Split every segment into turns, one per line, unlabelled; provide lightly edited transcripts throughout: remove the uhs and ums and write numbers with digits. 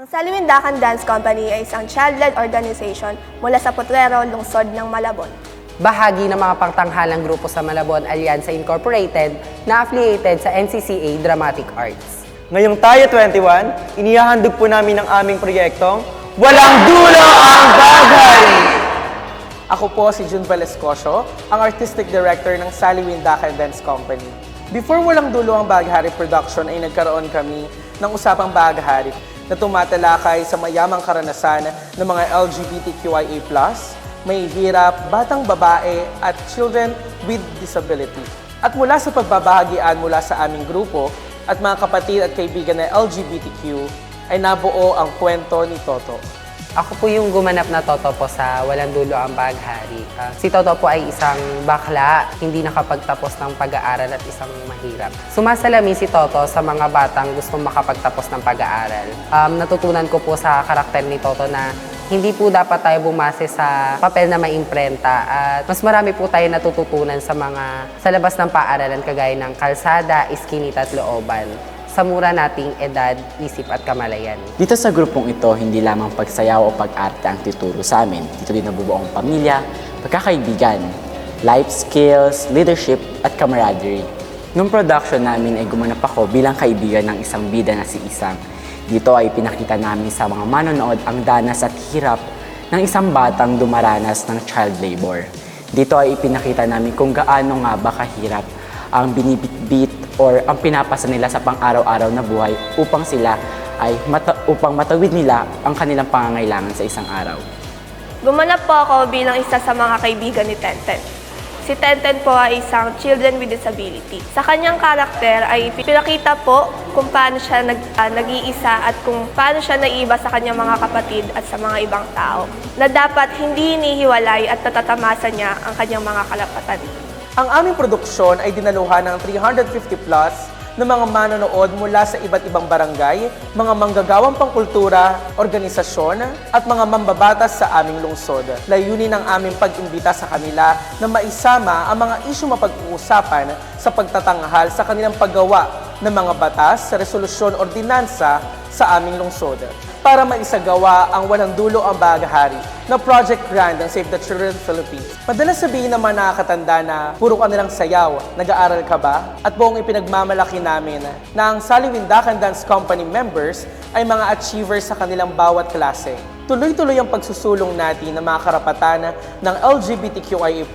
Ang Saliwindakan Dance Company ay isang child-led organization mula sa Potrero, lungsod ng Malabon.
Bahagi ng mga pangtanghalang grupo sa Malabon Allianza Incorporated na affiliated sa NCCA Dramatic Arts.
Ngayong tayo 21, inihahandog po namin ang aming proyektong Walang Dulo ang Baghari!
Ako po si Jun Valescosio, ang Artistic Director ng Saliwindakan Dance Company. Before Walang Dulo ang Baghari production ay nagkaroon kami ng usapang baghari na tumatalakay sa mayamang karanasan ng mga LGBTQIA+, may hirap, batang babae at children with disability. At mula sa pagbabahagian mula sa aming grupo at mga kapatid at kaibigan na LGBTQ ay nabuo ang kwento ni Toto.
Ako po yung gumanap na Toto po sa Walang Dulo ang Baghari. Si Toto po ay isang bakla, hindi nakapagtapos ng pag-aaral at isang mahirap. Sumasalamin si Toto sa mga batang gustong makapagtapos ng pag-aaral. Natutunan ko po sa karakter ni Toto na hindi po dapat tayo bumase sa papel na may imprenta at mas marami po tayo natututunan sa labas ng paaralan kagaya ng kalsada, iskinita at looban sa mura nating edad, isip at kamalayan.
Dito sa grupong ito, hindi lamang pagsayaw o pag-arte ang tuturo sa amin. Dito din nabubuo ang pamilya, pagkakaibigan, life skills, leadership at camaraderie. Nung production namin ay gumanap ako bilang kaibigan ng isang bida na si Isang. Dito ay pinakita namin sa mga manonood ang danas at hirap ng isang batang dumaranas ng child labor. Dito ay ipinakita namin kung gaano nga ba kahirap ang binibitbit or ang pinapasa nila sa pang-araw-araw na buhay upang matawid nila ang kanilang pangangailangan sa isang araw.
Gumanap po ako bilang isa sa mga kaibigan ni Tenten. Si Tenten po ay isang children with disability. Sa kanyang karakter ay pinakita po kung paano siya nag-iisa at kung paano siya naiiba sa kanyang mga kapatid at sa mga ibang tao. Na dapat hindi hinihiwalay at natatamasa niya ang kanyang mga kalapatan.
Ang aming produksyon ay dinaluhan ng 350 plus na mga manonood mula sa iba't ibang barangay, mga manggagawang pangkultura, organisasyon, at mga mambabatas sa aming lungsod. Layunin ng aming pag-imbita sa kanila na maisama ang mga isyu mapag-uusapan sa pagtatanghal sa kanilang paggawa ng mga batas, resolusyon, ordinansa sa aming lungsod para maisagawa ang Walang Dulo ang Baghari na project grant ng Save the Children Philippines. Madalas sabihin ng mga nakakatanda na puro ka nilang sayaw, nag-aaral ka ba? At buong ipinagmamalaki namin na ang Saliwindakan Dance Company members ay mga achievers sa kanilang bawat klase. Tuloy-tuloy ang pagsusulong natin ng mga karapatan ng LGBTQIA+,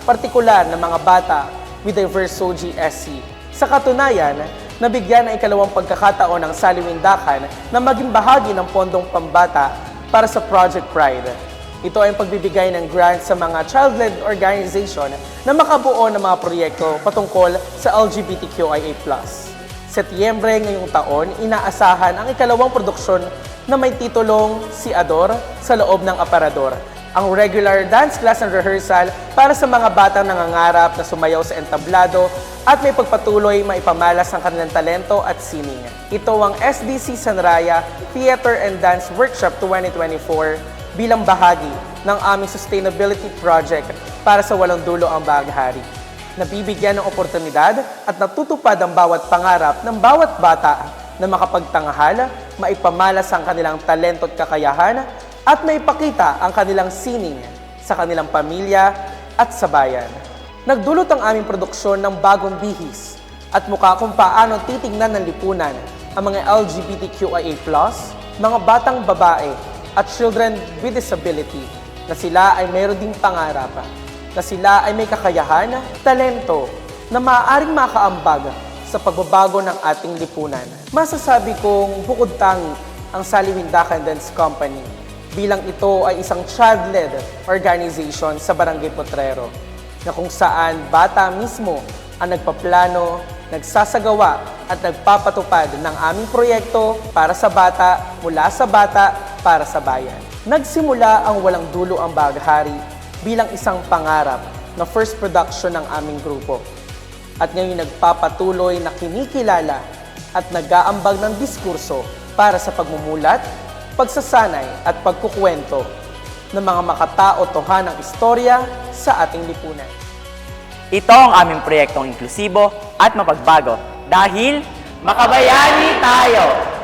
partikular ng mga bata with diverse SOGSC. Sa katunayan, nabigyan ng ikalawang pagkakataon ng Saliwindakan na maging bahagi ng pondong pambata para sa Project Pride. Ito ay ang pagbibigay ng grant sa mga child-led organization na makabuo ng mga proyekto patungkol sa LGBTQIA+. Setyembre ngayong taon, inaasahan ang ikalawang produksyon na may titulong Si Ador sa loob ng aparador. Ang regular dance class and rehearsal para sa mga batang nangangarap na sumayaw sa entablado at may pagpatuloy maipamalas ang kanilang talento at sining. Ito ang SDC Sanraya Theater and Dance Workshop 2024 bilang bahagi ng aming sustainability project para sa Walang Dulo ang Baghari. Nabibigyan ng oportunidad at natutupad ang bawat pangarap ng bawat bata na makapagtanghal, maipamalas ang kanilang talento at kakayahan at maipakita ang kanilang sining sa kanilang pamilya at sa bayan. Nagdulot ang aming produksyon ng bagong bihis at mukha kung paano titingnan ng lipunan ang mga LGBTQIA+, mga batang babae at children with disability na sila ay mayroon ding pangarap, na sila ay may kakayahan, talento na maaaring makaambag sa pagbabago ng ating lipunan. Masasabi kong bukod tangi ang Saliwindakan Dance Company bilang ito ay isang child-led organization sa Barangay Potrero na kung saan bata mismo ang nagpaplano, nagsasagawa at nagpapatupad ng aming proyekto para sa bata, mula sa bata, para sa bayan. Nagsimula ang Walang Dulo ang Baghari bilang isang pangarap na first production ng aming grupo. At ngayon nagpapatuloy na kinikilala at nag-aambag ng diskurso para sa pagmumulat, pagsasanay at pagkukwento ng mga makatao-tohanang istorya sa ating lipunan.
Ito ang aming proyektong inklusibo at mapagbago dahil makabayani tayo!